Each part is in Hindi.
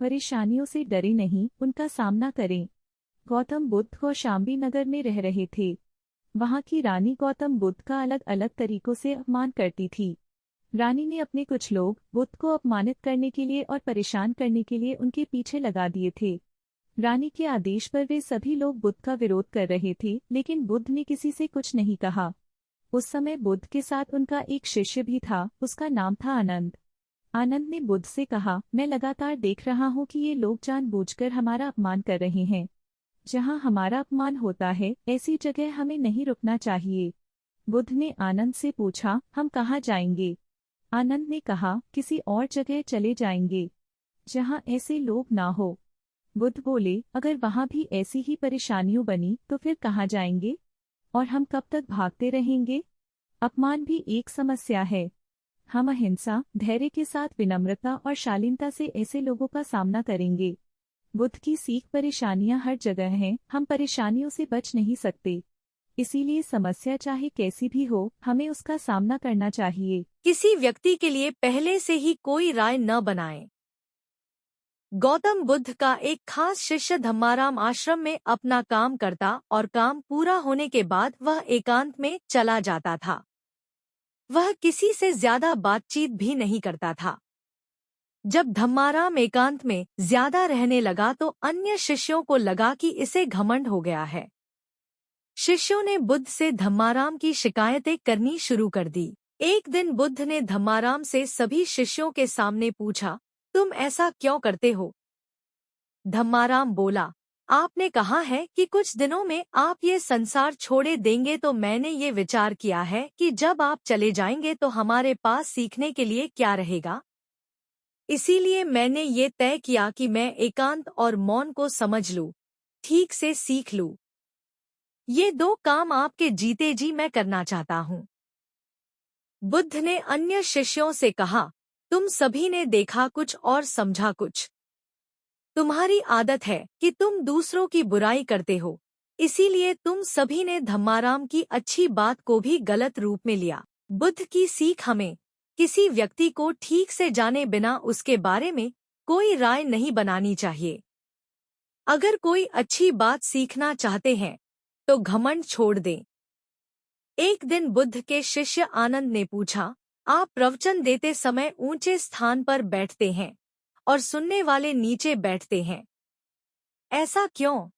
परेशानियों से डरे नहीं, उनका सामना करें। गौतम बुद्ध कौशाम्बी नगर में रह रहे थे। वहाँ की रानी गौतम बुद्ध का अलग अलग तरीकों से अपमान करती थी। रानी ने अपने कुछ लोग बुद्ध को अपमानित करने के लिए और परेशान करने के लिए उनके पीछे लगा दिए थे। रानी के आदेश पर वे सभी लोग बुद्ध का विरोध कर रहे थे, लेकिन बुद्ध ने किसी से कुछ नहीं कहा। उस समय बुद्ध के साथ उनका एक शिष्य भी था, उसका नाम था आनंद। आनंद ने बुद्ध से कहा, मैं लगातार देख रहा हूँ कि ये लोग जानबूझकर हमारा अपमान कर रहे हैं। जहाँ हमारा अपमान होता है, ऐसी जगह हमें नहीं रुकना चाहिए। बुद्ध ने आनंद से पूछा, हम कहाँ जाएंगे? आनंद ने कहा, किसी और जगह चले जाएंगे जहाँ ऐसे लोग ना हो। बुद्ध बोले, अगर वहाँ भी ऐसी ही परेशानियों बनी तो फिर कहाँ जाएंगे? और हम कब तक भागते रहेंगे? अपमान भी एक समस्या है। हम अहिंसा, धैर्य के साथ विनम्रता और शालीनता से ऐसे लोगों का सामना करेंगे। बुद्ध की सीख, परेशानियां हर जगह हैं, हम परेशानियों से बच नहीं सकते। इसीलिए समस्या चाहे कैसी भी हो, हमें उसका सामना करना चाहिए। किसी व्यक्ति के लिए पहले से ही कोई राय न बनाएं। गौतम बुद्ध का एक खास शिष्य धम्माराम आश्रम में अपना काम करता और काम पूरा होने के बाद वह एकांत में चला जाता था। वह किसी से ज्यादा बातचीत भी नहीं करता था। जब धम्माराम एकांत में ज्यादा रहने लगा तो अन्य शिष्यों को लगा कि इसे घमंड हो गया है। शिष्यों ने बुद्ध से धम्माराम की शिकायतें करनी शुरू कर दी। एक दिन बुद्ध ने धम्माराम से सभी शिष्यों के सामने पूछा, तुम ऐसा क्यों करते हो? धम्माराम बोला, आपने कहा है कि कुछ दिनों में आप ये संसार छोड़े देंगे, तो मैंने ये विचार किया है कि जब आप चले जाएंगे तो हमारे पास सीखने के लिए क्या रहेगा। इसीलिए मैंने ये तय किया कि मैं एकांत और मौन को समझ लूं, ठीक से सीख लूं। ये दो काम आपके जीते जी मैं करना चाहता हूँ। बुद्ध ने अन्य शिष्यों से कहा, तुम सभी ने देखा कुछ और समझा कुछ। तुम्हारी आदत है कि तुम दूसरों की बुराई करते हो, इसीलिए तुम सभी ने धम्माराम की अच्छी बात को भी गलत रूप में लिया। बुद्ध की सीख हमें किसी व्यक्ति को ठीक से जाने बिना उसके बारे में कोई राय नहीं बनानी चाहिए। अगर कोई अच्छी बात सीखना चाहते हैं तो घमंड छोड़ दें। एक दिन बुद्ध के शिष्य आनंद ने पूछा, आप प्रवचन देते समय ऊंचे स्थान पर बैठते हैं और सुनने वाले नीचे बैठते हैं, ऐसा क्यों?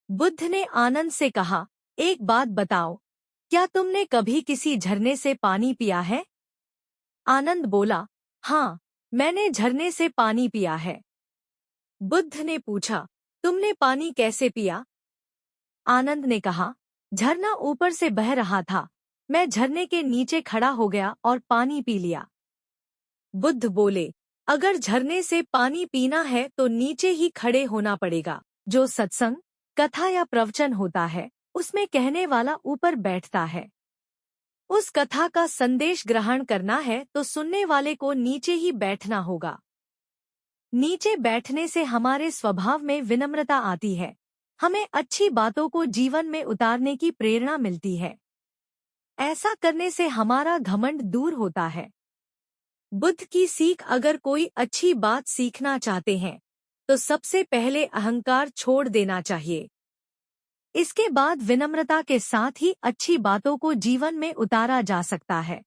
बुद्ध ने आनंद से कहा, एक बात बताओ, क्या तुमने कभी किसी झरने से पानी पिया है? आनंद बोला, हाँ, मैंने झरने से पानी पिया है। बुद्ध ने पूछा, तुमने पानी कैसे पिया? आनंद ने कहा, झरना ऊपर से बह रहा था, मैं झरने के नीचे खड़ा हो गया और पानी पी लिया। बुद्ध बोले, अगर झरने से पानी पीना है तो नीचे ही खड़े होना पड़ेगा। जो सत्संग, कथा या प्रवचन होता है, उसमें कहने वाला ऊपर बैठता है। उस कथा का संदेश ग्रहण करना है तो सुनने वाले को नीचे ही बैठना होगा। नीचे बैठने से हमारे स्वभाव में विनम्रता आती है, हमें अच्छी बातों को जीवन में उतारने की प्रेरणा मिलती है। ऐसा करने से हमारा घमंड दूर होता है। बुद्ध की सीख, अगर कोई अच्छी बात सीखना चाहते हैं तो सबसे पहले अहंकार छोड़ देना चाहिए। इसके बाद विनम्रता के साथ ही अच्छी बातों को जीवन में उतारा जा सकता है।